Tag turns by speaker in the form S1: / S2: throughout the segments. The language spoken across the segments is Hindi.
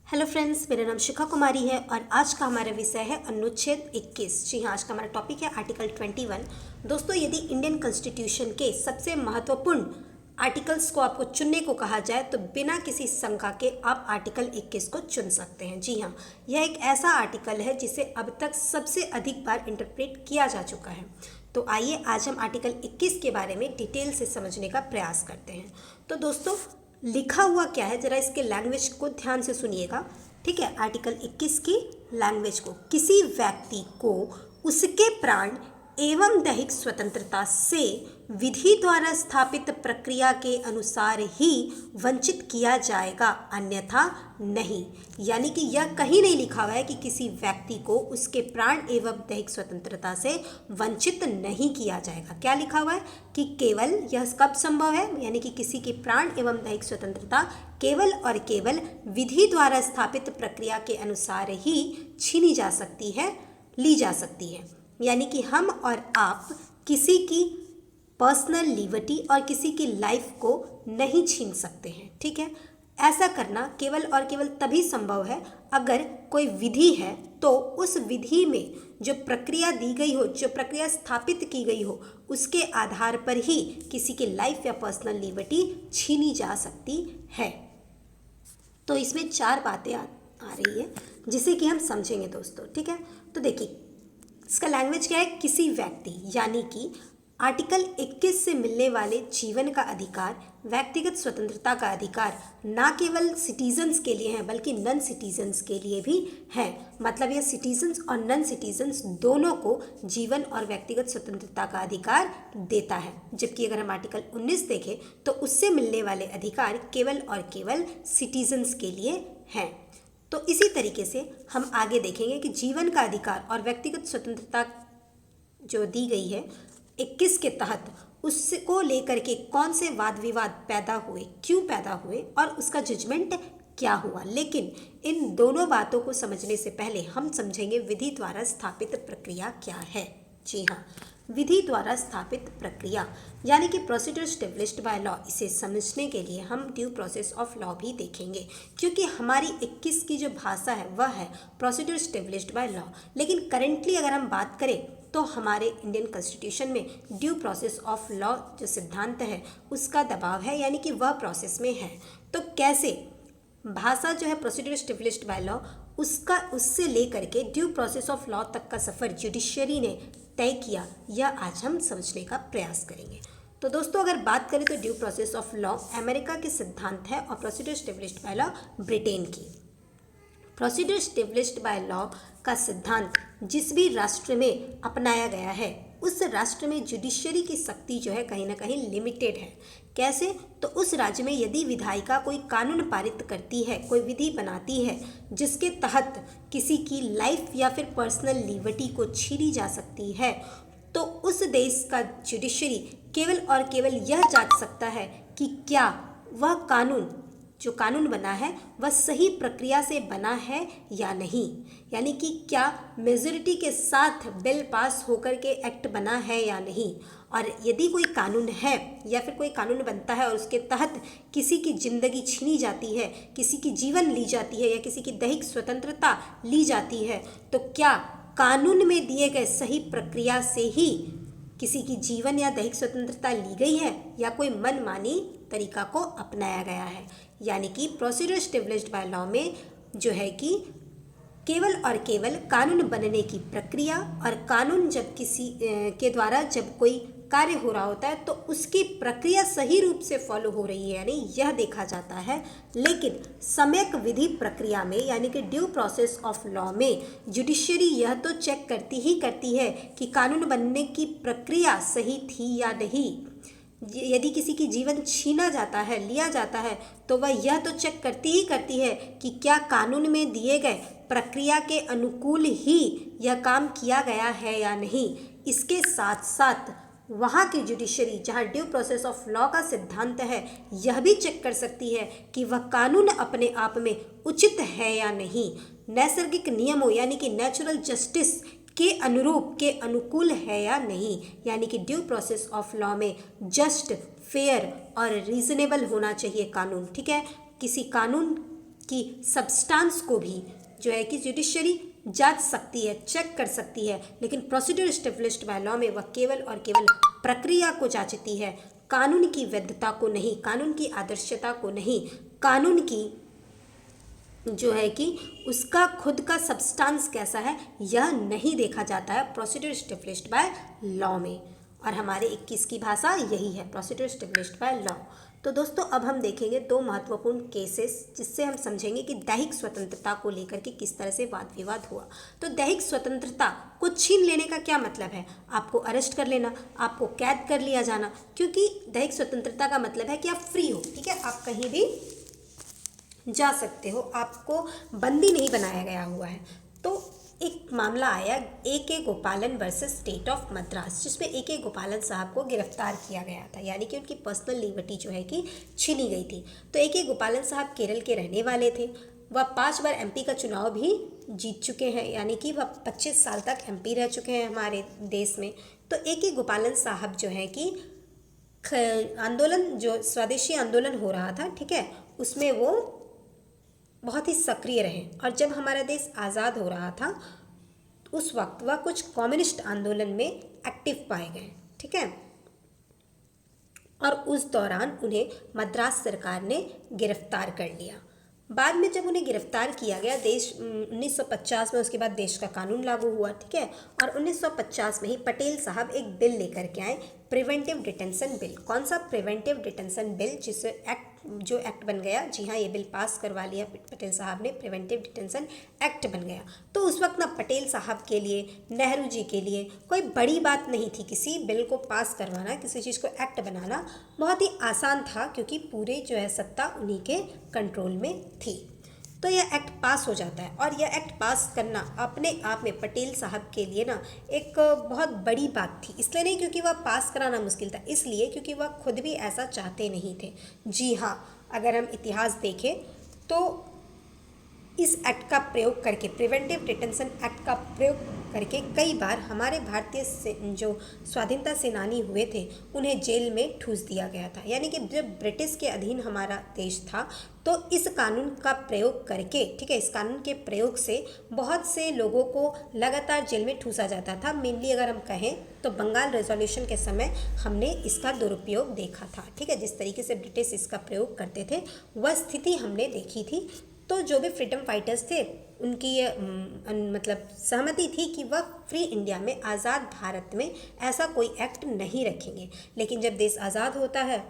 S1: हेलो फ्रेंड्स, मेरा नाम शिखा कुमारी है और आज का हमारा विषय है अनुच्छेद 21। जी हाँ, आज का हमारा टॉपिक है आर्टिकल 21। दोस्तों, यदि इंडियन कॉन्स्टिट्यूशन के सबसे महत्वपूर्ण आर्टिकल्स को आपको चुनने को कहा जाए तो बिना किसी शंका के आप आर्टिकल 21 को चुन सकते हैं। जी हाँ, यह एक ऐसा आर्टिकल है जिसे अब तक सबसे अधिक बार इंटरप्रेट किया जा चुका है। तो आइए आज हम आर्टिकल 21 के बारे में डिटेल से समझने का प्रयास करते हैं। तो दोस्तों, लिखा हुआ क्या है, जरा इसके लैंग्वेज को ध्यान से सुनिएगा। ठीक है, आर्टिकल 21 की लैंग्वेज को, किसी व्यक्ति को उसके प्राण एवं दैहिक स्वतंत्रता से विधि द्वारा स्थापित प्रक्रिया के अनुसार ही वंचित किया जाएगा, अन्यथा नहीं। यानी कि यह कहीं नहीं लिखा हुआ है कि किसी व्यक्ति को उसके प्राण एवं दैहिक स्वतंत्रता से वंचित नहीं किया जाएगा। क्या लिखा हुआ है कि केवल यह कब संभव है, यानी कि किसी के प्राण एवं दैहिक स्वतंत्रता केवल और केवल विधि द्वारा स्थापित प्रक्रिया के अनुसार ही छीनी जा सकती है, ली जा सकती है। यानी कि हम और आप किसी की पर्सनल लिबर्टी और किसी की लाइफ को नहीं छीन सकते हैं। ठीक है, ऐसा करना केवल और केवल तभी संभव है अगर कोई विधि है तो उस विधि में जो प्रक्रिया दी गई हो, जो प्रक्रिया स्थापित की गई हो, उसके आधार पर ही किसी की लाइफ या पर्सनल लिबर्टी छीनी जा सकती है। तो इसमें चार बातें आ रही है जिसे कि हम समझेंगे दोस्तों। ठीक है, तो देखिए इसका लैंग्वेज क्या है, किसी व्यक्ति, यानी कि आर्टिकल 21 से मिलने वाले जीवन का अधिकार, व्यक्तिगत स्वतंत्रता का अधिकार ना केवल सिटीजन्स के लिए है बल्कि नॉन सिटीजन्स के लिए भी है। मतलब यह सिटीजन्स और नॉन सिटीजन्स दोनों को जीवन और व्यक्तिगत स्वतंत्रता का अधिकार देता है। जबकि अगर हम आर्टिकल 19 देखें तो उससे मिलने वाले अधिकार केवल और केवल सिटीजन्स के लिए हैं। तो इसी तरीके से हम आगे देखेंगे कि जीवन का अधिकार और व्यक्तिगत स्वतंत्रता जो दी गई है 21 के तहत, उसको लेकर के कौन से वाद विवाद पैदा हुए, क्यों पैदा हुए और उसका जजमेंट क्या हुआ। लेकिन इन दोनों बातों को समझने से पहले हम समझेंगे विधि द्वारा स्थापित प्रक्रिया क्या है। जी हाँ, विधि द्वारा स्थापित प्रक्रिया यानी कि प्रोसीड्यूर स्टेब्लिश्ड बाय लॉ। इसे समझने के लिए हम ड्यू प्रोसेस ऑफ लॉ भी देखेंगे, क्योंकि हमारी 21 की जो भाषा है वह है प्रोसीड्यूर स्टेब्लिश्ड बाय लॉ। लेकिन करेंटली अगर हम बात करें तो हमारे इंडियन कॉन्स्टिट्यूशन में ड्यू प्रोसेस ऑफ लॉ जो सिद्धांत है उसका दबाव है, यानी कि वह प्रोसेस में है। तो कैसे भाषा जो है प्रोसीड्यूर स्टेब्लिश्ड बाय लॉ, उससे लेकर के ड्यू प्रोसेस ऑफ लॉ तक का सफ़र जुडिशरी ने तय किया, यह आज हम समझने का प्रयास करेंगे। तो दोस्तों, अगर बात करें तो due process of law America के सिद्धांत है और procedure established by law Britain की। प्रोसीड्यूर स्टेब्लिश्ड बाय लॉ का सिद्धांत जिस भी राष्ट्र में अपनाया गया है उस राष्ट्र में जुडिशरी की शक्ति जो है कहीं ना कहीं लिमिटेड है। कैसे? तो उस राज्य में यदि विधायिका कोई कानून पारित करती है, कोई विधि बनाती है जिसके तहत किसी की लाइफ या फिर पर्सनल लिबर्टी को छीनी जा सकती है, तो उस देश का जुडिशरी केवल और केवल यह जांच सकता है कि क्या वह कानून, जो कानून बना है वह सही प्रक्रिया से बना है या नहीं। यानी कि क्या मेजॉरिटी के साथ बिल पास होकर के एक्ट बना है या नहीं। और यदि कोई कानून है या फिर कोई कानून बनता है और उसके तहत किसी की ज़िंदगी छीनी जाती है, किसी की जीवन ली जाती है या किसी की दैहिक स्वतंत्रता ली जाती है, तो क्या कानून में दिए गए सही प्रक्रिया से ही किसी की जीवन या दैहिक स्वतंत्रता ली गई है या कोई मनमानी तरीका को अपनाया गया है। यानी कि प्रोसीड्यूर स्टेब्लिश्ड बाय लॉ में जो है कि केवल और केवल कानून बनने की प्रक्रिया और कानून जब किसी के द्वारा जब कोई कार्य हो रहा होता है तो उसकी प्रक्रिया सही रूप से फॉलो हो रही है, यानी यह देखा जाता है। लेकिन सम्यक विधि प्रक्रिया में यानी कि ड्यू प्रोसेस ऑफ लॉ में जुडिशरी यह तो चेक करती ही करती है कि कानून बनने की प्रक्रिया सही थी या नहीं। यदि किसी की जीवन छीना जाता है, लिया जाता है, तो वह यह तो चेक करती ही करती है कि क्या कानून में दिए गए प्रक्रिया के अनुकूल ही यह काम किया गया है या नहीं। इसके साथ साथ वहाँ की जुडिशरी जहाँ ड्यू प्रोसेस ऑफ लॉ का सिद्धांत है यह भी चेक कर सकती है कि वह कानून अपने आप में उचित है या नहीं, नैसर्गिक नियमों यानी कि नेचुरल जस्टिस के अनुरूप, के अनुकूल है या नहीं। यानी कि ड्यू प्रोसेस ऑफ लॉ में जस्ट, फेयर और रीजनेबल होना चाहिए कानून। ठीक है, किसी कानून कि सब्सटेंस को भी जो है कि जुडिशरी जांच सकती है, चेक कर सकती है, लेकिन प्रोसीड्यूर एस्टेब्लिश्ड बाय लॉ में वह केवल और केवल प्रक्रिया को जांचती है, कानून की वैधता को नहीं, कानून की आदर्शता को नहीं, कानून की जो है कि उसका खुद का सब्सटेंस कैसा है यह नहीं देखा जाता है प्रोसीड्यूर एस्टेब्लिश्ड बाय लॉ में। और हमारे 21 की भाषा यही है, प्रोसीड्यूर एस्टेब्लिश्ड बाय लॉ। तो दोस्तों अब हम देखेंगे दो महत्वपूर्ण केसेस जिससे हम समझेंगे कि दैहिक स्वतंत्रता को लेकर के किस तरह से वाद विवाद हुआ। तो दैहिक स्वतंत्रता को छीन लेने का क्या मतलब है? आपको अरेस्ट कर लेना, आपको कैद कर लिया जाना, क्योंकि दैहिक स्वतंत्रता का मतलब है कि आप फ्री हो, ठीक है, आप कहीं भी जा सकते हो, आपको बंदी नहीं बनाया गया हुआ है। तो एक मामला आया A.K. गोपालन वर्सेस स्टेट ऑफ मद्रास, जिसमें A.K. गोपालन साहब को गिरफ्तार किया गया था, यानी कि उनकी पर्सनल लिबर्टी जो है कि छीनी गई थी। तो A.K. गोपालन साहब केरल के रहने वाले थे, वह 5 बार MP का चुनाव भी जीत चुके हैं, यानी कि वह 25 साल तक MP रह चुके हैं हमारे देश में। तो A.K. गोपालन साहब जो है कि आंदोलन, जो स्वदेशी आंदोलन हो रहा था, ठीक है, उसमें वो बहुत ही सक्रिय रहे। और जब हमारा देश आज़ाद हो रहा था उस वक्त वह कुछ कम्युनिस्ट आंदोलन में एक्टिव पाए गए, ठीक है, और उस दौरान उन्हें मद्रास सरकार ने गिरफ्तार कर लिया। बाद में जब उन्हें गिरफ्तार किया गया, देश 1950 में उसके बाद देश का कानून लागू हुआ, ठीक है, और 1950 में ही पटेल साहब एक बिल लेकर के आए, प्रिवेंटिव डिटेंशन बिल। कौन सा? प्रिवेंटिव डिटेंशन बिल, जिससे जो एक्ट बन गया, जी हाँ, ये बिल पास करवा लिया पटेल साहब ने, प्रिवेंटिव डिटेंशन एक्ट बन गया। तो उस वक्त ना पटेल साहब के लिए, नेहरू जी के लिए कोई बड़ी बात नहीं थी, किसी बिल को पास करवाना, किसी चीज़ को एक्ट बनाना बहुत ही आसान था, क्योंकि पूरे जो है सत्ता उन्हीं के कंट्रोल में थी। तो यह एक्ट पास हो जाता है, और यह एक्ट पास करना अपने आप में पटेल साहब के लिए ना एक बहुत बड़ी बात थी। इसलिए नहीं क्योंकि वह पास कराना मुश्किल था, इसलिए क्योंकि वह खुद भी ऐसा चाहते नहीं थे। जी हाँ, अगर हम इतिहास देखें तो इस एक्ट का प्रयोग करके, प्रिवेंटिव डिटेंशन एक्ट का प्रयोग करके कई बार हमारे भारतीय से जो स्वाधीनता सेनानी हुए थे उन्हें जेल में ठूस दिया गया था। यानी कि जब ब्रिटिश के अधीन हमारा देश था तो इस कानून का प्रयोग करके, ठीक है, इस कानून के प्रयोग से बहुत से लोगों को लगातार जेल में ठूसा जाता था। मेनली अगर हम कहें तो बंगाल रेजोल्यूशन के समय हमने इसका दुरुपयोग देखा था, ठीक है, जिस तरीके से ब्रिटिश इसका प्रयोग करते थे वह स्थिति हमने देखी थी। तो जो भी फ्रीडम फाइटर्स थे उनकी ये मतलब सहमति थी कि वह फ्री इंडिया में, आज़ाद भारत में ऐसा कोई एक्ट नहीं रखेंगे। लेकिन जब देश आज़ाद होता है,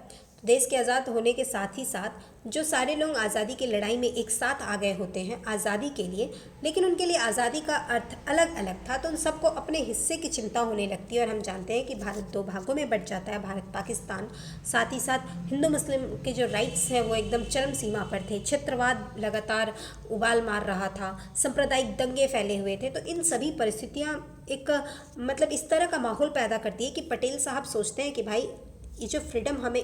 S1: देश के आज़ाद होने के साथ ही साथ जो सारे लोग आज़ादी की लड़ाई में एक साथ आ गए होते हैं आज़ादी के लिए, लेकिन उनके लिए आज़ादी का अर्थ अलग अलग था, तो उन सबको अपने हिस्से की चिंता होने लगती है। और हम जानते हैं कि भारत 2 भागों में बंट जाता है, भारत पाकिस्तान। साथ ही साथ हिंदू मुस्लिम के जो राइट्स हैं वो एकदम चरम सीमा पर थे, क्षेत्रवाद लगातार उबाल मार रहा था, सांप्रदायिक दंगे फैले हुए थे। तो इन सभी परिस्थितियाँ एक मतलब इस तरह का माहौल पैदा करती है कि पटेल साहब सोचते हैं कि भाई ये जो फ्रीडम हमें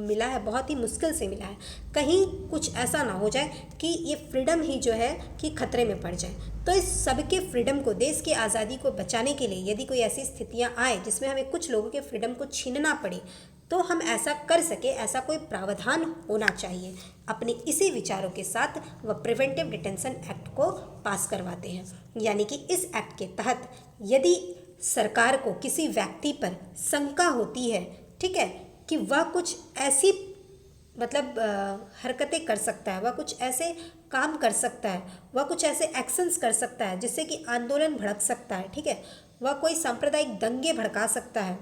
S1: मिला है बहुत ही मुश्किल से मिला है, कहीं कुछ ऐसा ना हो जाए कि ये फ्रीडम ही जो है कि खतरे में पड़ जाए। तो इस सबके फ्रीडम को, देश की आज़ादी को बचाने के लिए यदि कोई ऐसी स्थितियां आए जिसमें हमें कुछ लोगों के फ्रीडम को छीनना पड़े तो हम ऐसा कर सके, ऐसा कोई प्रावधान होना चाहिए। अपने इसी विचारों के साथ वह प्रिवेंटिव डिटेंशन एक्ट को पास करवाते हैं। यानी कि इस एक्ट के तहत यदि सरकार को किसी व्यक्ति पर शंका होती है, ठीक है, कि वह कुछ ऐसी मतलब हरकतें कर सकता है, वह कुछ ऐसे काम कर सकता है, वह कुछ ऐसे एक्शंस कर सकता है जिससे कि आंदोलन भड़क सकता है, ठीक है, वह कोई सांप्रदायिक दंगे भड़का सकता है,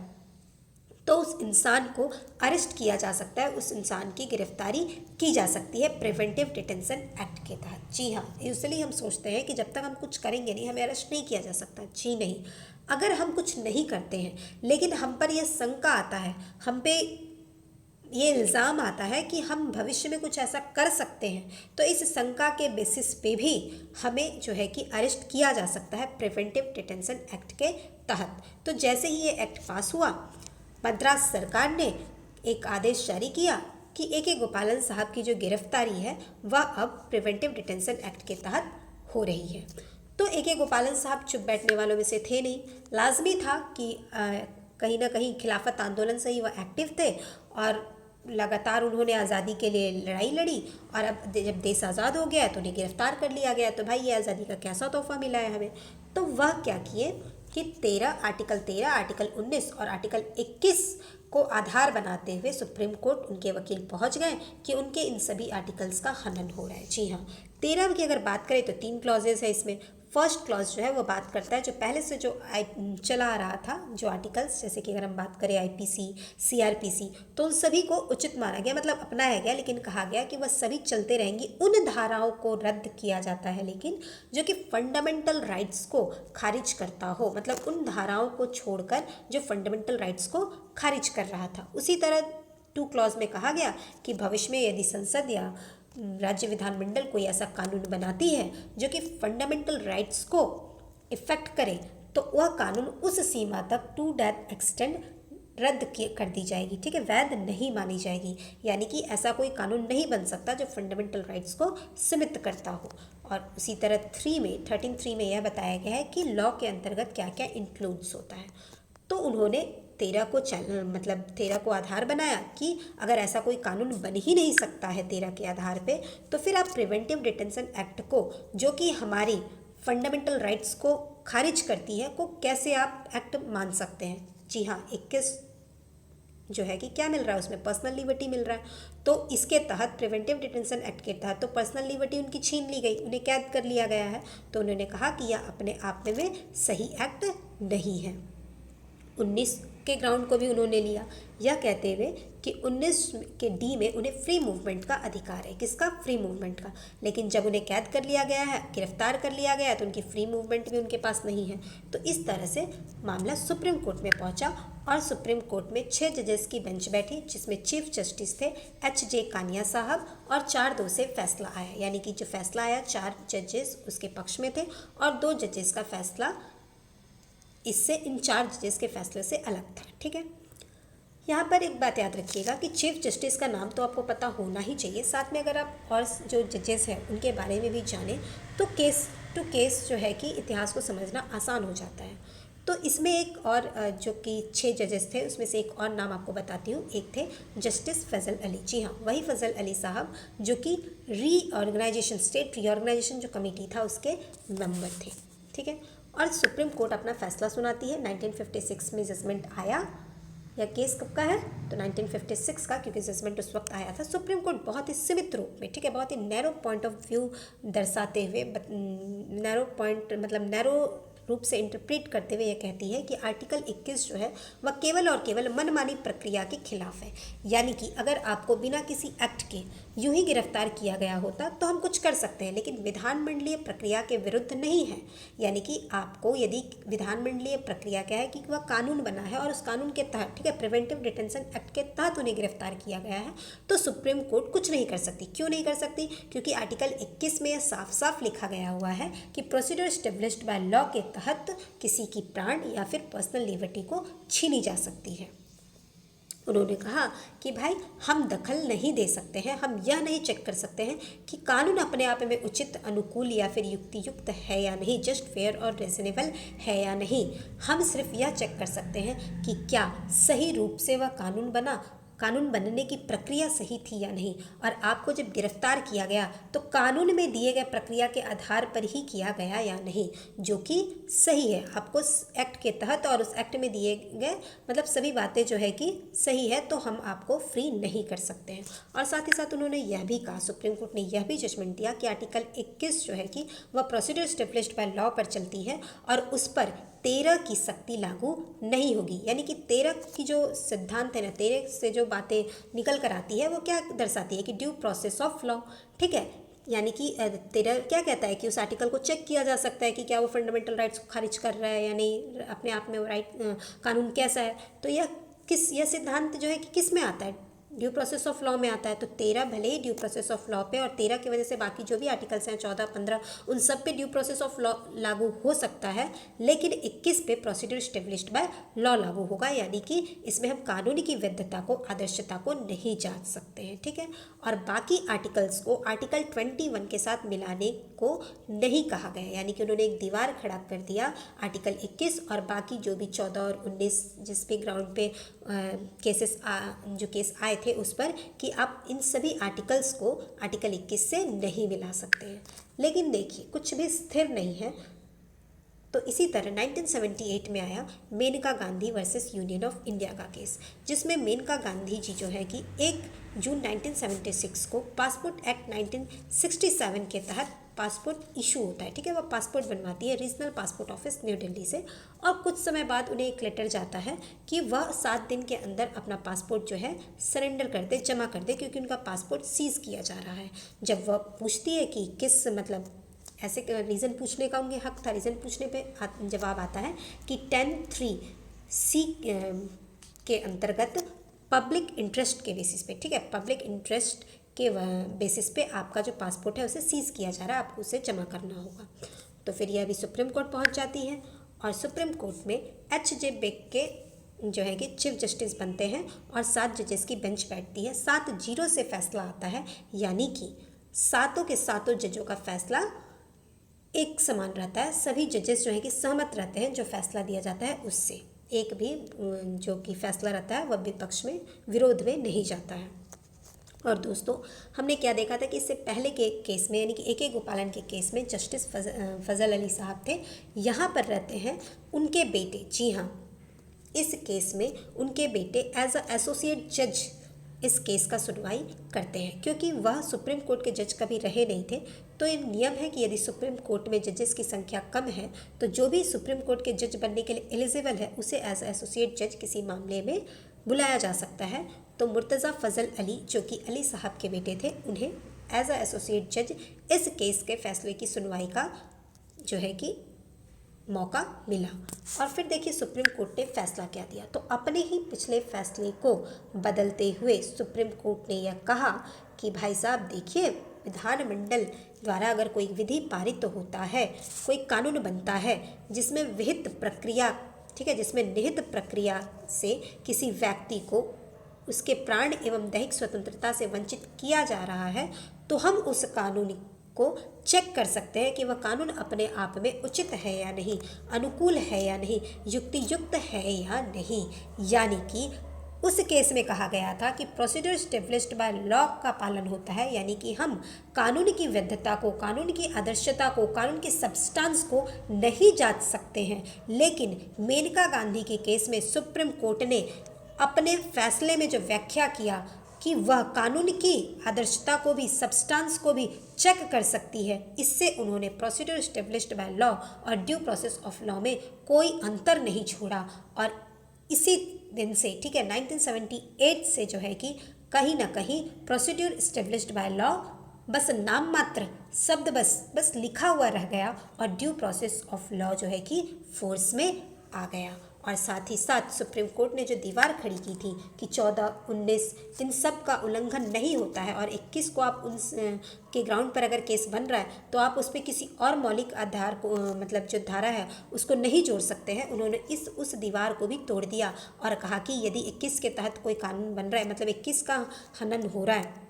S1: तो उस इंसान को अरेस्ट किया जा सकता है, उस इंसान की गिरफ्तारी की जा सकती है प्रिवेंटिव डिटेंशन एक्ट के तहत। जी हाँ, यूजुअली हम सोचते हैं कि जब तक हम कुछ करेंगे नहीं हमें अरेस्ट नहीं किया जा सकता। जी नहीं, अगर हम कुछ नहीं करते हैं लेकिन हम पर यह शंका आता है, हम पे ये इल्ज़ाम आता है कि हम भविष्य में कुछ ऐसा कर सकते हैं, तो इस शंका के बेसिस पे भी हमें जो है कि अरेस्ट किया जा सकता है प्रिवेंटिव डिटेंशन एक्ट के तहत। तो जैसे ही ये एक्ट पास हुआ, मद्रास सरकार ने एक आदेश जारी किया कि A.K. गोपालन साहब की जो गिरफ्तारी है वह अब प्रिवेंटिव डिटेंशन एक्ट के तहत हो रही है। तो A.K. गोपालन साहब चुप बैठने वालों में से थे नहीं, लाजमी था कि कहीं ना कहीं खिलाफत आंदोलन से ही वह एक्टिव थे और लगातार उन्होंने आज़ादी के लिए लड़ाई लड़ी और अब जब देश आज़ाद हो गया तो उन्हें गिरफ्तार कर लिया गया। तो भाई ये आज़ादी का कैसा तोहफा मिला है हमें। तो वह क्या किए कि 13 आर्टिकल 19 और आर्टिकल 21 को आधार बनाते हुए सुप्रीम कोर्ट उनके वकील पहुंच गए कि उनके इन सभी आर्टिकल्स का हनन हो रहा है। जी हाँ, 13 की अगर बात करें तो 3 क्लॉजेज है इसमें। फर्स्ट क्लॉज जो है वो बात करता है जो पहले से जो चला आ रहा था जो आर्टिकल्स, जैसे कि अगर हम बात करें आईपीसी, सीआरपीसी, तो उन सभी को उचित माना गया, मतलब अपनाया गया, लेकिन कहा गया कि वह सभी चलते रहेंगी। उन धाराओं को रद्द किया जाता है लेकिन जो कि फंडामेंटल राइट्स को खारिज करता हो, मतलब उन धाराओं को छोड़कर जो फंडामेंटल राइट्स को खारिज कर रहा था। उसी तरह 2 क्लॉज में कहा गया कि भविष्य में यदि संसद या राज्य विधानमंडल कोई ऐसा कानून बनाती है जो कि फंडामेंटल राइट्स को इफेक्ट करे तो वह कानून उस सीमा तक टू दैट एक्सटेंड रद्द कर दी जाएगी। ठीक है, वैध नहीं मानी जाएगी, यानी कि ऐसा कोई कानून नहीं बन सकता जो फंडामेंटल राइट्स को सीमित करता हो। और उसी तरह 13.3 में यह बताया गया है कि लॉ के अंतर्गत क्या क्या इंक्लूड्स होता है। तो उन्होंने 13 को आधार बनाया कि अगर ऐसा कोई कानून बन ही नहीं सकता है 13 के आधार पे, तो फिर आप प्रिवेंटिव डिटेंशन एक्ट को, जो कि हमारी फंडामेंटल राइट्स को खारिज करती है, को कैसे आप एक्ट मान सकते हैं। जी हाँ, 21 जो है कि क्या मिल रहा है उसमें पर्सनल लिबर्टी मिल रहा है। तो इसके तहत प्रिवेंटिव डिटेंशन एक्ट के तहत तो पर्सनल लिबर्टी उनकी छीन ली गई, उन्हें कैद कर लिया गया है। तो उन्होंने कहा कि यह अपने आप में सही एक्ट नहीं है। 19 के ग्राउंड को भी उन्होंने लिया, यह कहते हुए कि 19 के डी में उन्हें फ्री मूवमेंट का अधिकार है। किसका? फ्री मूवमेंट का। लेकिन जब उन्हें कैद कर लिया गया है, गिरफ्तार कर लिया गया है, तो उनकी फ्री मूवमेंट भी उनके पास नहीं है। तो इस तरह से मामला सुप्रीम कोर्ट में पहुंचा और सुप्रीम कोर्ट में 6 जजेस की बेंच बैठी, जिसमें चीफ जस्टिस थे एच.जे. कानिया साहब, और 4-2 से फैसला आया। यानी कि जो फैसला आया 4 जजेस उसके पक्ष में थे और 2 जजेस का फैसला इससे इन 4 जजेस के फैसले से अलग था। ठीक है, यहाँ पर एक बात याद रखिएगा कि चीफ जस्टिस का नाम तो आपको पता होना ही चाहिए, साथ में अगर आप और जो जजेस हैं उनके बारे में भी जानें तो केस टू केस जो है कि इतिहास को समझना आसान हो जाता है। तो इसमें एक और जो कि 6 जजेस थे उसमें से एक और नाम आपको बताती हूँ। एक थे जस्टिस फजल अली। जी हाँ, वही फजल अली साहब जो कि स्टेट रीऑर्गेनाइजेशन जो कमेटी था उसके मेंबर थे। ठीक है, और सुप्रीम कोर्ट अपना फैसला सुनाती है। 1956 में जजमेंट आया। यह केस कब का है? तो 1956 का, क्योंकि जजमेंट उस वक्त आया था। सुप्रीम कोर्ट बहुत ही सीमित रूप में, ठीक है, बहुत ही नैरो पॉइंट ऑफ व्यू दर्शाते हुए, नैरो रूप से इंटरप्रेट करते हुए यह कहती है कि आर्टिकल 21 जो है वह केवल और केवल मनमानी प्रक्रिया के खिलाफ है। यानी कि अगर आपको बिना किसी एक्ट के यूं ही गिरफ्तार किया गया होता तो हम कुछ कर सकते हैं, लेकिन विधानमंडलीय प्रक्रिया के विरुद्ध नहीं है। यानी कि आपको यदि विधानमंडलीय प्रक्रिया क्या है कि वह कानून बना है और उस कानून के तहत, ठीक है, प्रिवेंटिव डिटेंशन एक्ट के तहत उन्हें गिरफ्तार किया गया है, तो सुप्रीम कोर्ट कुछ नहीं कर सकती। क्यों नहीं कर सकती? क्योंकि आर्टिकल 21 में साफ साफ लिखा गया हुआ है कि प्रोसीजर एस्टेब्लिश्ड बाय लॉ के तहत किसी की प्राण या फिर पर्सनल लिबर्टी को छीनी जा सकती है। उन्होंने कहा कि भाई हम दखल नहीं दे सकते हैं, हम यह नहीं चेक कर सकते हैं कि कानून अपने आप में उचित, अनुकूल या फिर युक्तियुक्त है या नहीं, जस्ट फेयर और रीजनेबल है या नहीं। हम सिर्फ यह चेक कर सकते हैं कि क्या सही रूप से वह कानून बनने की प्रक्रिया सही थी या नहीं। और आपको जब गिरफ्तार किया गया तो कानून में दिए गए प्रक्रिया के आधार पर ही किया गया या नहीं, जो कि सही है। आपको एक्ट के तहत और उस एक्ट में दिए गए मतलब सभी बातें जो है कि सही है, तो हम आपको फ्री नहीं कर सकते हैं। और साथ ही साथ उन्होंने यह भी कहा, सुप्रीम कोर्ट ने यह भी जजमेंट दिया कि आर्टिकल 21 जो है कि वह प्रोसीजर एस्टेब्लिश्ड बाय लॉ पर चलती है और उस पर 13 की सख्ती लागू नहीं होगी। यानी कि 13 की जो सिद्धांत है ना, 13 से जो बातें निकल कर आती है वो क्या दर्शाती है कि ड्यू प्रोसेस ऑफ लॉ। ठीक है, यानी कि 13 क्या कहता है कि उस आर्टिकल को चेक किया जा सकता है कि क्या वो फंडामेंटल राइट्स को खारिज कर रहा है या नहीं, अपने आप में वो कानून कैसा है। तो यह सिद्धांत जो है कि किस में आता है? ड्यू प्रोसेस ऑफ लॉ में आता है। तो 13 भले ही ड्यू प्रोसेस ऑफ लॉ पे, और 13 की वजह से बाकी जो भी आर्टिकल्स हैं 14, 15, उन सब पे ड्यू प्रोसेस ऑफ लॉ लागू हो सकता है, लेकिन 21 पे प्रोसीजर एस्टेब्लिश्ड बाय लॉ लागू होगा। यानी कि इसमें हम कानूनी की वैधता को, आदर्शता को नहीं जांच सकते हैं। ठीक है, और बाकी आर्टिकल्स को आर्टिकल 21 के साथ मिलाने को नहीं कहा गया। यानी कि उन्होंने एक दीवार खड़ा कर दिया आर्टिकल 21 और बाकी जो भी 14 और 19 जिस भी ग्राउंड पे केसेस जो केस आए थे उस पर कि आप इन सभी आर्टिकल्स को आर्टिकल 21 से नहीं मिला सकते हैं। लेकिन देखिए कुछ भी स्थिर नहीं है। तो इसी तरह 1978 में आया Maneka Gandhi versus union of India का केस, जिसमें मेनका गांधी जी जो है कि 1 जून 1976 को पासपोर्ट एक्ट 1967 के तहत पासपोर्ट इशू होता है, ठीक है। वह पासपोर्ट बनवाती है regional passport office new Delhi से, और कुछ समय बाद उन्हें एक लेटर जाता है कि वह 7 दिन के अंदर अपना पासपोर्ट जो है सरेंडर कर दे, जमा कर दे, क्योंकि उनका पासपोर्ट सीज किया जा रहा है। जब वह पूछती है कि किस मतलब ऐसे रीज़न पूछने का उनके हक था, रीज़न पूछने पे जवाब आता है कि 10(3)(c) के अंतर्गत पब्लिक इंटरेस्ट के बेसिस पे, ठीक है, पब्लिक इंटरेस्ट के बेसिस पे आपका जो पासपोर्ट है उसे सीज़ किया जा रहा है, आपको उसे जमा करना होगा। तो फिर यह अभी सुप्रीम कोर्ट पहुंच जाती है और सुप्रीम कोर्ट में H.J. बेक के जो है कि चीफ जस्टिस बनते हैं और 7 जजेस की बेंच बैठती है। 7-0 से फैसला आता है, यानी कि सातों के सातों जजों का फैसला एक समान रहता है। सभी जजेस जो है कि सहमत रहते हैं जो फैसला दिया जाता है उससे, एक भी जो कि फैसला रहता है वह विपक्ष में विरोध में नहीं जाता है। और दोस्तों हमने क्या देखा था कि इससे पहले के केस में यानी कि A.K. गोपालन के केस में जस्टिस फजल अली साहब थे, यहाँ पर रहते हैं उनके बेटे। जी हाँ, इस केस में उनके बेटे एज अ एसोसिएट जज इस केस का सुनवाई करते हैं, क्योंकि वह सुप्रीम कोर्ट के जज कभी रहे नहीं थे। तो एक नियम है कि यदि सुप्रीम कोर्ट में जजेस की संख्या कम है तो जो भी सुप्रीम कोर्ट के जज बनने के लिए एलिजिबल है उसे एज एसोसिएट जज किसी मामले में बुलाया जा सकता है। तो मुर्तज़ा फजल अली जो कि अली साहब के बेटे थे, उन्हें एज अ एसोसिएट जज इस केस के फैसले की सुनवाई का जो है कि मौका मिला। और फिर देखिए सुप्रीम कोर्ट ने फैसला क्या दिया। तो अपने ही पिछले फैसले को बदलते हुए सुप्रीम कोर्ट ने यह कहा कि भाई साहब देखिए, विधानमंडल द्वारा अगर कोई विधि पारित होता है, कोई कानून बनता है जिसमें विहित प्रक्रिया, ठीक है, जिसमें निहित प्रक्रिया से किसी व्यक्ति को उसके प्राण एवं दैहिक स्वतंत्रता से वंचित किया जा रहा है, तो हम उस कानून को चेक कर सकते हैं कि वह कानून अपने आप में उचित है या नहीं, अनुकूल है या नहीं, युक्तियुक्त है या नहीं। यानी कि उस केस में कहा गया था कि प्रोसीड्यूर स्टेब्लिश्ड बाय लॉ का पालन होता है, यानी कि हम कानून की वैधता को, कानून की आदर्शता को, कानून के सब्सटेंस को नहीं जांच सकते हैं। लेकिन मेनका गांधी के केस में सुप्रीम कोर्ट ने अपने फैसले में जो व्याख्या किया कि वह कानून की आदर्शता को भी, सब्सटेंस को भी चेक कर सकती है, इससे उन्होंने प्रोसीड्यूर स्टेब्लिश्ड बाय लॉ और ड्यू प्रोसेस ऑफ लॉ में कोई अंतर नहीं छोड़ा। और इसी दिन से, ठीक है, 1978 से जो है कि कहीं ना कहीं प्रोसीड्यूर स्टेब्लिश्ड बाय लॉ बस नाम मात्र शब्द बस लिखा हुआ रह गया और ड्यू प्रोसेस ऑफ लॉ जो है कि फोर्स में आ गया। और साथ ही साथ सुप्रीम कोर्ट ने जो दीवार खड़ी की थी कि 14, 19 इन सब का उल्लंघन नहीं होता है और 21 को आप उन के ग्राउंड पर अगर केस बन रहा है तो आप उस पर किसी और मौलिक आधार को मतलब जो धारा है उसको नहीं जोड़ सकते हैं। उन्होंने उस दीवार को भी तोड़ दिया और कहा कि यदि 21 के तहत कोई कानून बन रहा है, मतलब 21 का हनन हो रहा है,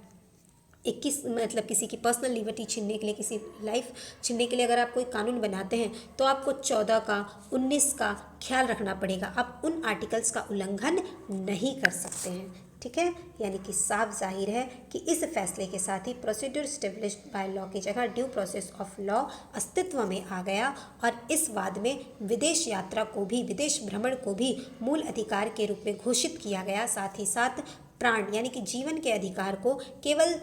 S1: 21 मतलब किसी की पर्सनल लिबर्टी छीनने के लिए, किसी लाइफ छीनने के लिए अगर आप कोई कानून बनाते हैं तो आपको 14 का, 19 का ख्याल रखना पड़ेगा। आप उन आर्टिकल्स का उल्लंघन नहीं कर सकते हैं, ठीक है। यानी कि साफ जाहिर है कि इस फैसले के साथ ही प्रोसीड्यूर स्टेब्लिश्ड बाय लॉ की जगह ड्यू प्रोसेस ऑफ लॉ अस्तित्व में आ गया और इस वाद में विदेश यात्रा को भी, विदेश भ्रमण को भी मूल अधिकार के रूप में घोषित किया गया। साथ ही साथ प्राण यानी कि जीवन के अधिकार को केवल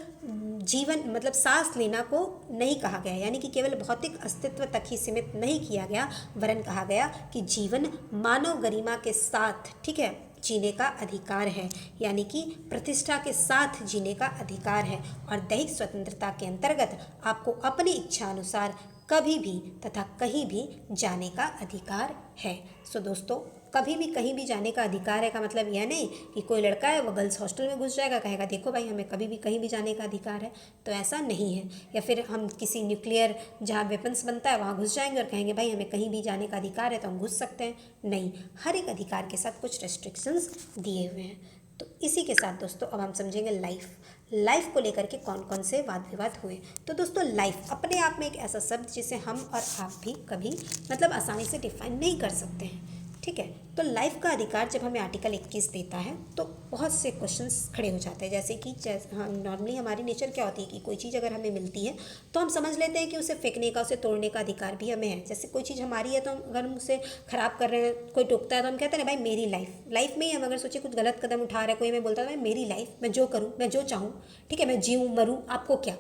S1: जीवन मतलब सांस लेना को नहीं कहा गया, यानी कि केवल भौतिक अस्तित्व तक ही सीमित नहीं किया गया, वरन कहा गया कि जीवन मानव गरिमा के साथ, ठीक है, जीने का अधिकार है, यानी कि प्रतिष्ठा के साथ जीने का अधिकार है। और दैहिक स्वतंत्रता के अंतर्गत आपको अपनी इच्छा अनुसार कभी भी तथा कहीं भी जाने का अधिकार है। सो दोस्तों, कभी भी कहीं भी जाने का अधिकार है का मतलब यह नहीं कि कोई लड़का है वो गर्ल्स हॉस्टल में घुस जाएगा, कहेगा देखो भाई हमें कभी भी कहीं भी जाने का अधिकार है, तो ऐसा नहीं है। या फिर हम किसी न्यूक्लियर जहाँ वेपन्स बनता है वहाँ घुस जाएंगे और कहेंगे भाई हमें कहीं भी जाने का अधिकार है तो हम घुस सकते हैं, नहीं। हर एक अधिकार के साथ कुछ रेस्ट्रिक्शंस दिए हुए हैं। तो इसी के साथ दोस्तों अब हम समझेंगे लाइफ को लेकर के कौन कौन से वाद विवाद हुए। तो दोस्तों लाइफ अपने आप में एक ऐसा शब्द जिसे हम और आप भी कभी मतलब आसानी से डिफाइन नहीं कर सकते हैं, ठीक है। तो लाइफ का अधिकार जब हमें आर्टिकल 21 देता है तो बहुत से क्वेश्चंस खड़े हो जाते हैं, जैसे कि नॉर्मली हमारी नेचर क्या होती है कि कोई चीज़ अगर हमें मिलती है तो हम समझ लेते हैं कि उसे फेंकने का, उसे तोड़ने का अधिकार भी हमें है। जैसे कोई चीज़ हमारी है तो अगर हम उसे ख़राब कर रहे हैं, कोई टोकता है तो हम कहते हैं ना भाई मेरी लाइफ में ही हम अगर सोचिए कुछ गलत कदम उठा रहे हैं, कोई हमें बोलता है भाई मेरी लाइफ, मैं जो करूँ, मैं जो चाहूँ, ठीक है, मैं जीऊँ मरूँ, आपको क्या।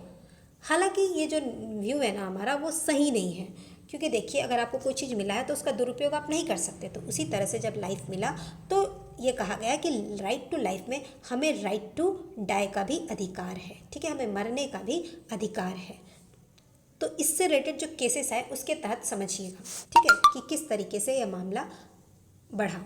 S1: हालांकि ये जो व्यू है ना हमारा वो सही नहीं है, क्योंकि देखिए अगर आपको कोई चीज़ मिला है तो उसका दुरुपयोग आप नहीं कर सकते। तो उसी तरह से जब लाइफ मिला तो ये कहा गया कि राइट टू लाइफ में हमें राइट टू डाई का भी अधिकार है, ठीक है, हमें मरने का भी अधिकार है। तो इससे रिलेटेड जो केसेस है उसके तहत समझिएगा, ठीक है, कि किस तरीके से यह मामला बढ़ा।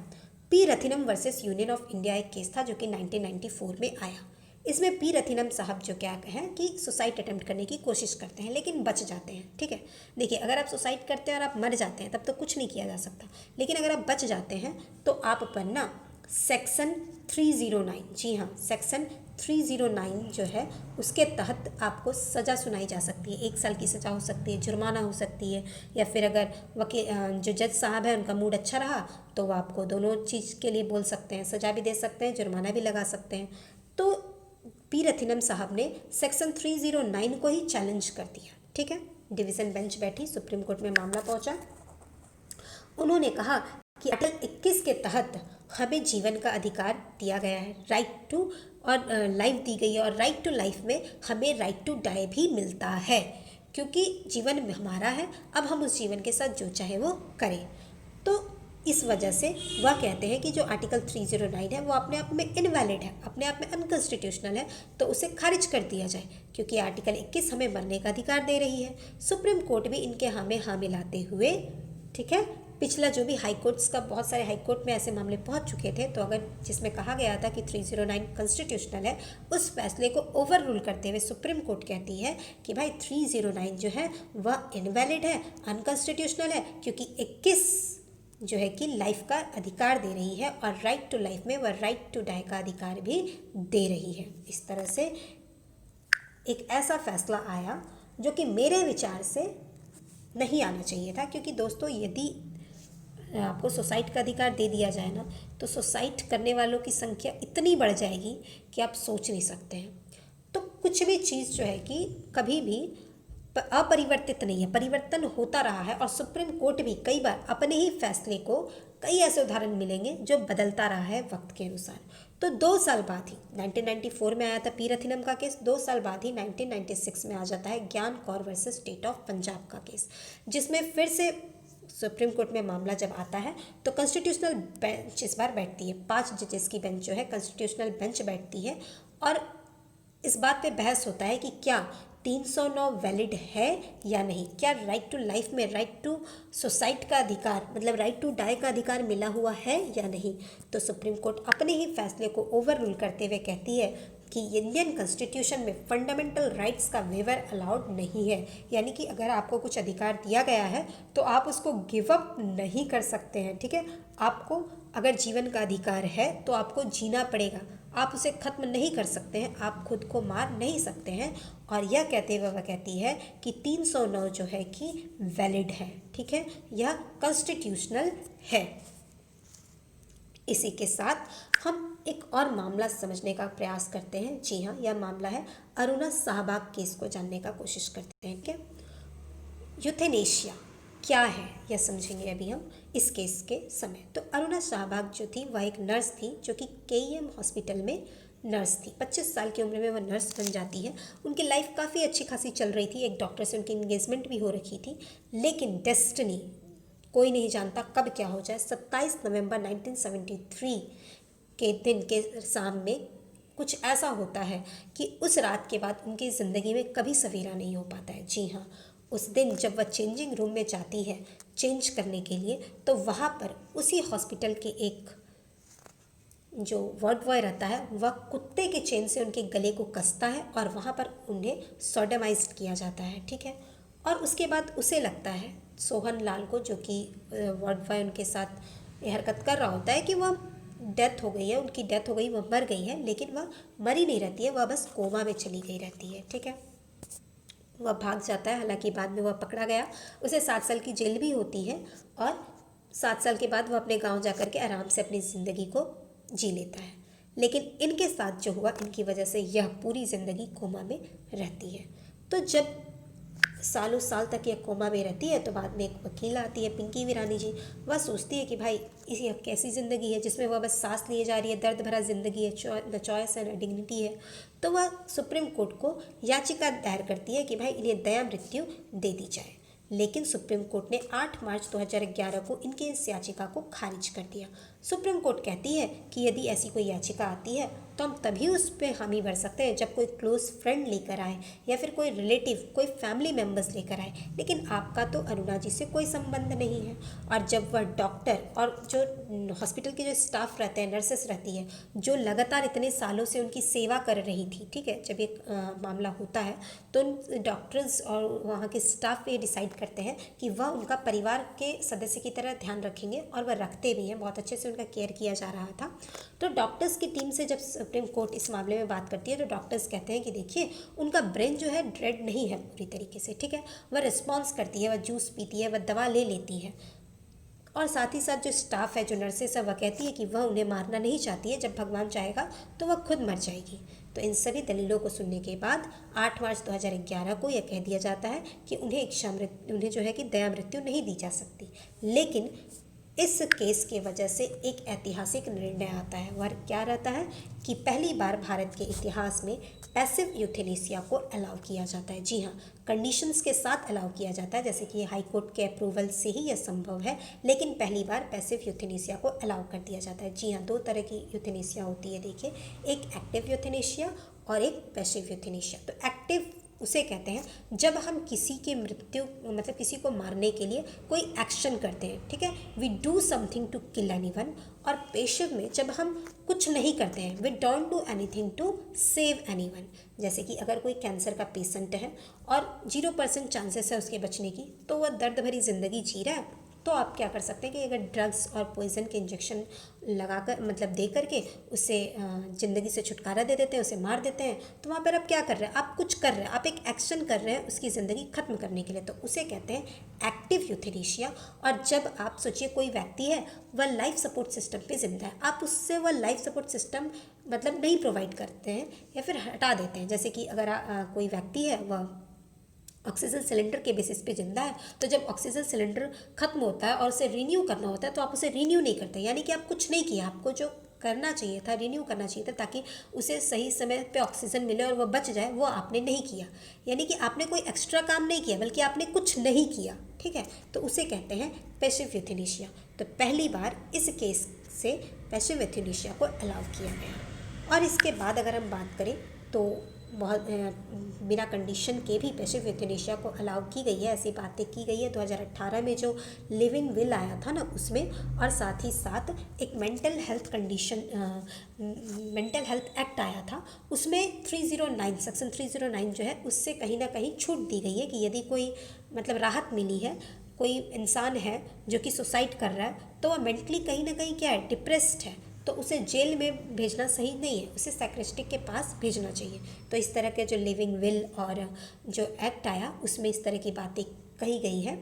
S1: P Rathinam versus union of India एक केस था जो कि 1994 में आया। इसमें पी रथिनम साहब जो क्या हैं कि सुसाइड अटेम्प्ट करने की कोशिश करते हैं लेकिन बच जाते हैं, ठीक है। देखिए अगर आप सुसाइड करते हैं और आप मर जाते हैं तब तो कुछ नहीं किया जा सकता, लेकिन अगर आप बच जाते हैं तो आप पर ना सेक्शन 309, जी हाँ, सेक्शन 309 जो है उसके तहत आपको सज़ा सुनाई जा सकती है। 1 साल की सज़ा हो सकती है, जुर्माना हो सकती है, या फिर अगर वकील जो जज साहब है उनका मूड अच्छा रहा तो वो आपको दोनों चीज़ के लिए बोल सकते हैं, सज़ा भी दे सकते हैं, जुर्माना भी लगा सकते हैं। तो पी रथिनम साहब ने सेक्शन 309 को ही चैलेंज कर दिया, ठीक है। डिवीज़न बेंच बैठी, सुप्रीम कोर्ट में मामला पहुंचा। उन्होंने कहा कि आर्टिकल 21 के तहत हमें जीवन का अधिकार दिया गया है, राइट टू, और लाइफ दी गई है, और राइट टू लाइफ में हमें राइट टू डाई भी मिलता है, क्योंकि जीवन हमारा है, अब हम उस जीवन के साथ जो चाहे वो करें। तो इस वजह से वह कहते हैं कि जो आर्टिकल 309 है वो अपने आप में इनवैलिड है, अपने आप में अनकॉन्स्टिट्यूशनल है, तो उसे खारिज कर दिया जाए, क्योंकि आर्टिकल 21 हमें मरने का अधिकार दे रही है। सुप्रीम कोर्ट भी इनके हाँ में हाँ मिलाते हुए, ठीक है, पिछला जो भी हाई कोर्ट्स का, बहुत सारे हाई कोर्ट में ऐसे मामले पहुंच चुके थे, तो अगर जिसमें कहा गया था कि 309 कॉन्स्टिट्यूशनल है, उस फैसले को ओवर रूल करते हुए सुप्रीम कोर्ट कहती है कि भाई 309 जो है वह इनवैलिड है, अनकॉन्स्टिट्यूशनल है, क्योंकि 21 जो है कि लाइफ का अधिकार दे रही है, और राइट टू लाइफ में वह राइट टू डाई का अधिकार भी दे रही है। इस तरह से एक ऐसा फैसला आया जो कि मेरे विचार से नहीं आना चाहिए था, क्योंकि दोस्तों यदि आपको सुसाइड का अधिकार दे दिया जाए ना तो सुसाइड करने वालों की संख्या इतनी बढ़ जाएगी कि आप सोच नहीं सकते हैं। तो कुछ भी चीज़ जो है कि कभी भी अपरिवर्तित नहीं है, परिवर्तन होता रहा है, और सुप्रीम कोर्ट भी कई बार अपने ही फैसले को, कई ऐसे उदाहरण मिलेंगे जो बदलता रहा है वक्त के अनुसार। तो 2 साल बाद ही 1994 में आया था पी रथिनम का केस, 2 साल बाद ही 1996 में आ जाता है ज्ञान Kaur versus state of Punjab का केस, जिसमें फिर से सुप्रीम कोर्ट में मामला जब आता है तो कॉन्स्टिट्यूशनल बेंच इस बार बैठती है, 5 जजेस की बेंच जो है कॉन्स्टिट्यूशनल बेंच बैठती है, और इस बात पे बहस होता है कि क्या 309 वैलिड है या नहीं, क्या राइट टू लाइफ में राइट टू सुसाइड का अधिकार, मतलब राइट टू डाई का अधिकार मिला हुआ है या नहीं। तो सुप्रीम कोर्ट अपने ही फैसले को ओवर रूल करते हुए कहती है कि इंडियन कॉन्स्टिट्यूशन में फंडामेंटल राइट्स का वेवर अलाउड नहीं है, यानी कि अगर आपको कुछ अधिकार दिया गया है तो आप उसको गिव अप नहीं कर सकते हैं, ठीक है। आपको अगर जीवन का अधिकार है तो आपको जीना पड़ेगा, आप उसे ख़त्म नहीं कर सकते हैं, आप खुद को मार नहीं सकते हैं। और यह कहते हुए वह कहती है कि 309 जो है कि वैलिड है, ठीक है, यह कॉन्स्टिट्यूशनल है। इसी के साथ हम एक और मामला समझने का प्रयास करते हैं। जी हाँ, यह मामला है अरुणा शाहबाग केस को जानने का कोशिश करते हैं, ठीक है। यूथेनेशिया क्या है यह समझेंगे अभी हम इस केस के समय। तो अरुणा शाहबाग जो थी वह एक नर्स थी जो कि केईएम हॉस्पिटल में नर्स थी। 25 साल की उम्र में वह नर्स बन जाती है। उनकी लाइफ काफ़ी अच्छी खासी चल रही थी, एक डॉक्टर से उनकी इंगेजमेंट भी हो रखी थी, लेकिन डेस्टिनी, कोई नहीं जानता कब क्या हो जाए, 27 नवंबर 1973 के दिन के शाम में कुछ ऐसा होता है कि उस रात के बाद उनकी ज़िंदगी में कभी सवेरा नहीं हो पाता है। जी हाँ, उस दिन जब वह चेंजिंग रूम में जाती है चेंज करने के लिए, तो वहाँ पर उसी हॉस्पिटल के एक जो वार्ड बॉय रहता है वह कुत्ते के चेन से उनके गले को कसता है और वहाँ पर उन्हें सोडोमाइज्ड किया जाता है, ठीक है। और उसके बाद उसे लगता है, सोहन लाल को, जो कि वार्ड बॉय उनके साथ ये हरकत कर रहा होता है, कि वह डेथ हो गई है, उनकी डेथ हो गई, वह मर गई है, लेकिन वह मरी नहीं रहती है, वह बस कोमा में चली गई रहती है, ठीक है। वह भाग जाता है, हालांकि बाद में वह पकड़ा गया, उसे 7 साल की जेल भी होती है, और 7 साल के बाद वो अपने गांव जाकर के आराम से अपनी ज़िंदगी को जी लेता है। लेकिन इनके साथ जो हुआ, इनकी वजह से यह पूरी ज़िंदगी कोमा में रहती है। तो जब सालों साल तक यह कोमा में रहती है तो बाद में एक वकील आती है, पिंकी वीरानी जी। वह सोचती है कि भाई इसी कैसी ज़िंदगी है जिसमें वह बस सांस लिए जा रही है, दर्द भरा ज़िंदगी है, द चॉइस एंड डिग्निटी है। तो वह सुप्रीम कोर्ट को याचिका दायर करती है कि भाई इन्हें दया मृत्यु दे दी जाए। लेकिन सुप्रीम कोर्ट ने 8 मार्च 2011 को इनकी इस याचिका को खारिज कर दिया। सुप्रीम कोर्ट कहती है कि यदि ऐसी कोई याचिका आती है तो हम तभी उस पर हामी भर सकते हैं जब कोई क्लोज फ्रेंड लेकर आए या फिर कोई रिलेटिव, कोई फैमिली मेम्बर्स लेकर आए। लेकिन आपका तो अरुणा जी से कोई संबंध नहीं है। और जब वह डॉक्टर और जो हॉस्पिटल के जो स्टाफ रहते हैं, नर्सेस रहती है, जो लगातार इतने सालों से उनकी सेवा कर रही थी, ठीक है, जब एक मामला होता है तो उन डॉक्टर्स और वहाँ के स्टाफ ये डिसाइड करते हैं कि वह उनका परिवार के सदस्य की तरह ध्यान रखेंगे, और वह रखते भी हैं। बहुत अच्छे से उनका केयर किया जा रहा था। तो डॉक्टर्स की टीम से जब सुप्रीम कोर्ट इस मामले में बात करती है तो डॉक्टर्स कहते हैं कि देखिए उनका ब्रेन जो है डेड नहीं है पूरी तरीके से, ठीक है, वह रिस्पॉन्स करती है, वह जूस पीती है, वह दवा ले लेती है। और साथ ही साथ जो स्टाफ है, जो नर्सेस है, वह कहती है कि वह उन्हें मारना नहीं चाहती है, जब भगवान चाहेगा तो वह खुद मर जाएगी। तो इन सभी दलीलों को सुनने के बाद 8 मार्च 2011 को यह कह दिया जाता है कि उन्हें जो है कि दया मृत्यु नहीं दी जा सकती। लेकिन इस केस के वजह से एक ऐतिहासिक निर्णय आता है। वह क्या रहता है कि पहली बार भारत के इतिहास में पैसिव यूथेनेसिया को अलाउ किया जाता है। जी हाँ, कंडीशंस के साथ अलाउ किया जाता है, जैसे कि हाई कोर्ट के अप्रूवल से ही यह संभव है। लेकिन पहली बार पैसिव यूथेनेसिया को अलाउ कर दिया जाता है। जी हाँ, 2 तरह की यूथेनेसिया होती है। देखिए, एक एक्टिव यूथेनेसिया और एक पैसिव यूथेनेसिया। तो एक्टिव उसे कहते हैं जब हम किसी की मृत्यु, मतलब किसी को मारने के लिए कोई एक्शन करते हैं, ठीक है, we do something to kill anyone. और पैसिव में जब हम कुछ नहीं करते हैं, we don't do anything to save anyone. जैसे कि अगर कोई कैंसर का पेशेंट है और 0% चांसेस है उसके बचने की, तो वह दर्द भरी ज़िंदगी जी रहा है, तो आप क्या कर सकते हैं कि अगर ड्रग्स और पॉइजन के इंजेक्शन लगाकर, मतलब दे करके उसे ज़िंदगी से छुटकारा दे देते हैं, उसे मार देते हैं। तो वहाँ पर आप क्या कर रहे हैं, आप कुछ कर रहे हैं, आप एक एक्शन कर रहे हैं उसकी ज़िंदगी ख़त्म करने के लिए, तो उसे कहते हैं एक्टिव यूथेनेशिया। और जब आप सोचिए कोई व्यक्ति है, वह लाइफ सपोर्ट सिस्टम पे ज़िंदा है, आप उससे वह लाइफ सपोर्ट सिस्टम मतलब नहीं प्रोवाइड करते हैं या फिर हटा देते हैं। जैसे कि अगर कोई व्यक्ति है, वह ऑक्सीजन सिलेंडर के बेसिस पे जिंदा है, तो जब ऑक्सीजन सिलेंडर खत्म होता है और उसे रीन्यू करना होता है तो आप उसे रीन्यू नहीं करते, यानी कि आप कुछ नहीं किया। आपको जो करना चाहिए था, रीन्यू करना चाहिए था ताकि उसे सही समय पे ऑक्सीजन मिले और वह बच जाए, वो आपने नहीं किया। यानी कि आपने कोई एक्स्ट्रा काम नहीं किया, बल्कि आपने कुछ नहीं किया, ठीक है, तो उसे कहते हैं पैसिव यूथेनेशिया। तो पहली बार इस केस से पैसिव यूथेनेशिया को अलाउ किया गया। और इसके बाद अगर हम बात करें तो बहुत बिना कंडीशन के भी पैसिव यूथेनेशिया को अलाउ की गई है, ऐसी बातें की गई है 2018 में जो लिविंग विल आया था ना उसमें। और साथ ही साथ एक मेंटल हेल्थ एक्ट आया था, उसमें 309 सेक्शन 309 जो है उससे कहीं ना कहीं छूट दी गई है कि यदि कोई मतलब राहत मिली है, कोई इंसान है जो कि सुसाइड कर रहा है, तो वह मेंटली कहीं ना कहीं क्या है, डिप्रेस्ड है, तो उसे जेल में भेजना सही नहीं है, उसे साइकियाट्रिस्ट के पास भेजना चाहिए। तो इस तरह के जो लिविंग विल और जो एक्ट आया उसमें इस तरह की बातें कही गई है।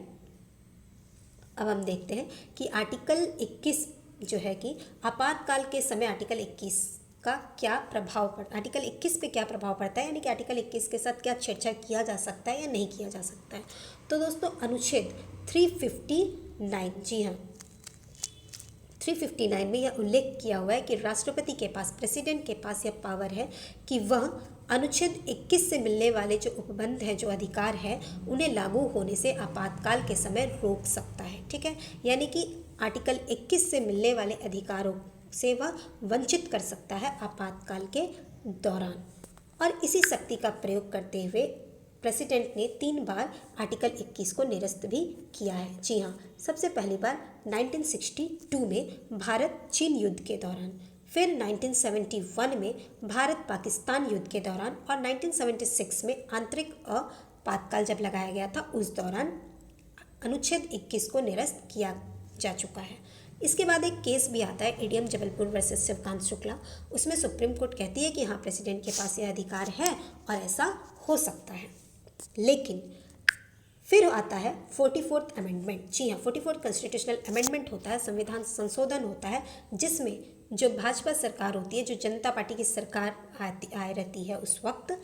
S1: अब हम देखते हैं कि आर्टिकल 21 जो है कि आपातकाल के समय आर्टिकल 21 का क्या प्रभाव पड़ता है, आर्टिकल 21 पे क्या प्रभाव पड़ता है, यानी कि आर्टिकल 21 के साथ क्या छेड़छाड़ किया जा सकता है या नहीं किया जा सकता है। तो दोस्तों अनुच्छेद 359, जी हाँ 359 में यह उल्लेख किया हुआ है कि राष्ट्रपति के पास, प्रेसिडेंट के पास यह पावर है कि वह अनुच्छेद 21 से मिलने वाले जो उपबंध है, जो अधिकार है, उन्हें लागू होने से आपातकाल के समय रोक सकता है, ठीक है। यानी कि आर्टिकल 21 से मिलने वाले अधिकारों से वह वंचित कर सकता है आपातकाल के दौरान। और इसी शक्ति का प्रयोग करते हुए प्रेसिडेंट ने 3 बार आर्टिकल 21 को निरस्त भी किया है। जी हाँ, सबसे पहली बार 1962 में भारत चीन युद्ध के दौरान, फिर 1971 में भारत पाकिस्तान युद्ध के दौरान, और 1976 में आंतरिक आपातकाल जब लगाया गया था उस दौरान अनुच्छेद 21 को निरस्त किया जा चुका है। इसके बाद एक केस भी आता है, एडीएम जबलपुर वर्सेस शिवकांत शुक्ला। उसमें सुप्रीम कोर्ट कहती है कि हाँ, प्रेसिडेंट के पास यह अधिकार है और ऐसा हो सकता है। लेकिन फिर आता है 44th अमेंडमेंट। जी हाँ, 44th कॉन्स्टिट्यूशनल अमेंडमेंट होता है, संविधान संशोधन होता है, जिसमें जो भाजपा सरकार होती है, जो जनता पार्टी की सरकार आए रहती है उस वक्त,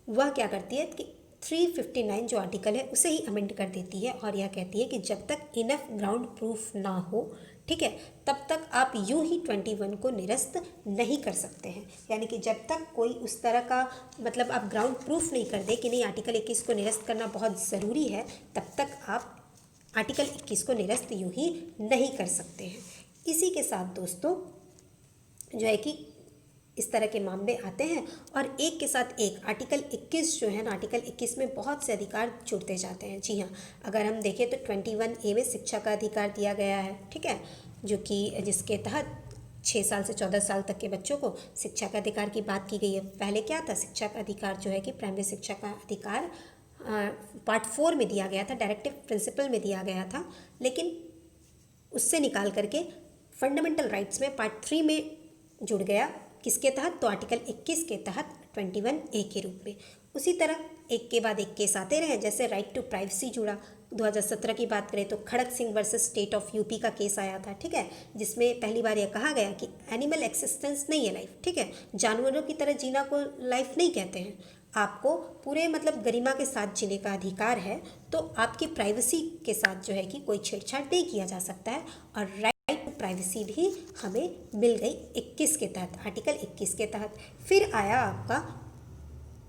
S1: वह क्या करती है कि 359 जो आर्टिकल है उसे ही अमेंड कर देती है और यह कहती है कि जब तक इनफ ग्राउंड प्रूफ ना हो, ठीक है, तब तक आप यूं ही 21 को निरस्त नहीं कर सकते हैं। यानी कि जब तक कोई उस तरह का मतलब आप ग्राउंड प्रूफ नहीं कर दे कि नहीं आर्टिकल 21 को निरस्त करना बहुत ज़रूरी है, तब तक आप आर्टिकल 21 को निरस्त यूं ही नहीं कर सकते हैं। इसी के साथ दोस्तों जो है कि इस तरह के मामले आते हैं और एक के साथ एक आर्टिकल 21 जो है ना, आर्टिकल 21 में बहुत से अधिकार जुड़ते जाते हैं। जी हाँ, अगर हम देखें तो 21A में शिक्षा का अधिकार दिया गया है, ठीक है, जो कि जिसके तहत 6 साल से 14 साल तक के बच्चों को शिक्षा का अधिकार की बात की गई है। पहले क्या था, शिक्षा का अधिकार जो है कि प्राइमरी शिक्षा का अधिकार पार्ट 4 में दिया गया था, डायरेक्टिव प्रिंसिपल में दिया गया था, लेकिन उससे निकाल करके फंडामेंटल राइट्स में पार्ट 3 में जुड़ गया। किसके तहत, तो आर्टिकल 21 के तहत 21A के रूप में। उसी तरह एक के बाद एक केस आते रहे, जैसे राइट टू प्राइवेसी जुड़ा। 2017 की बात करें तो Kharak Singh versus state of UP का केस आया था, ठीक है, जिसमें पहली बार यह कहा गया कि एनिमल एक्सिस्टेंस नहीं है लाइफ, ठीक है, जानवरों की तरह जीना को लाइफ नहीं कहते हैं, आपको पूरे मतलब गरिमा के साथ जीने का अधिकार है, तो आपकी प्राइवेसी के साथ जो है कि कोई छेड़छाड़ नहीं किया जा सकता है। और प्राइवेसी भी हमें मिल गई 21 के तहत, आर्टिकल 21 के तहत। फिर आया आपका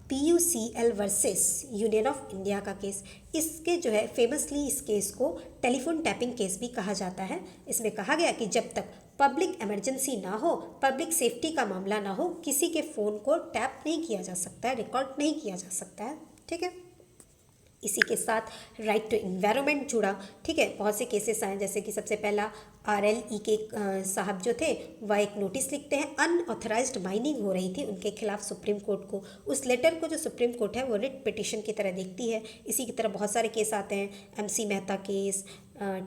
S1: PUCL versus union of India का केस। इसके जो है फेमसली इस केस को टेलीफोन टैपिंग केस भी कहा जाता है। इसमें कहा गया कि जब तक पब्लिक इमरजेंसी ना हो, पब्लिक सेफ्टी का मामला ना हो, किसी के फ़ोन को टैप नहीं किया जा सकता है, रिकॉर्ड नहीं किया जा सकता है, ठीक है। इसी के साथ राइट टू इन्वायरमेंट जुड़ा, ठीक है, बहुत से केसेस आए, जैसे कि सबसे पहला RLE के साहब जो थे वह एक नोटिस लिखते हैं, अनऑथराइज्ड माइनिंग हो रही थी उनके खिलाफ सुप्रीम कोर्ट को। उस लेटर को जो सुप्रीम कोर्ट है वो रिट पिटिशन की तरह देखती है। इसी की तरह बहुत सारे केस आते हैं, MC Mehta case,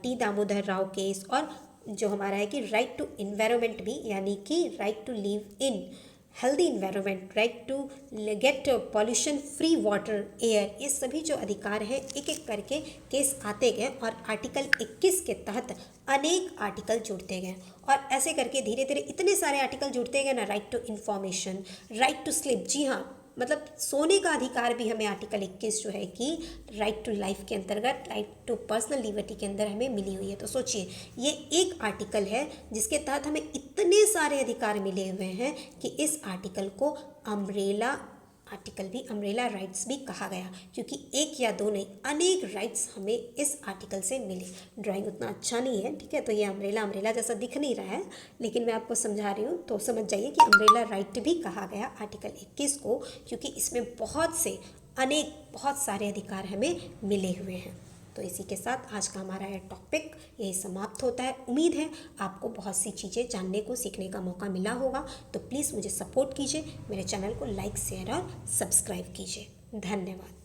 S1: T Damodar Rao case, और जो हमारा है कि राइट टू इन्वायरमेंट भी, यानी कि right to live in healthy environment, right to get pollution free water, air, ये सभी जो अधिकार हैं एक एक करके केस आते गए और आर्टिकल 21 के तहत अनेक आर्टिकल जुड़ते गए और ऐसे करके धीरे धीरे इतने सारे आर्टिकल जुड़ते गए ना। Right to information, right to sleep, जी हाँ, मतलब सोने का अधिकार भी हमें आर्टिकल 21 जो है कि राइट टू लाइफ के अंतर्गत, राइट टू पर्सनल लिबर्टी के अंदर हमें मिली हुई है। तो सोचिए ये एक आर्टिकल है जिसके तहत हमें इतने सारे अधिकार मिले हुए हैं कि इस आर्टिकल को अम्ब्रेला आर्टिकल भी, अम्ब्रेला राइट्स भी कहा गया, क्योंकि एक या दो नहीं अनेक राइट्स हमें इस आर्टिकल से मिले। ड्राइंग उतना अच्छा नहीं है, ठीक है, तो ये अम्ब्रेला जैसा दिख नहीं रहा है, लेकिन मैं आपको समझा रही हूँ तो समझ जाइए कि अम्ब्रेला राइट भी कहा गया आर्टिकल 21 को, क्योंकि इसमें बहुत सारे अधिकार हमें मिले हुए हैं। तो इसी के साथ आज का हमारा यह टॉपिक यही समाप्त होता है। उम्मीद है आपको बहुत सी चीज़ें जानने को, सीखने का मौका मिला होगा। तो प्लीज़ मुझे सपोर्ट कीजिए, मेरे चैनल को लाइक, शेयर और सब्सक्राइब कीजिए। धन्यवाद।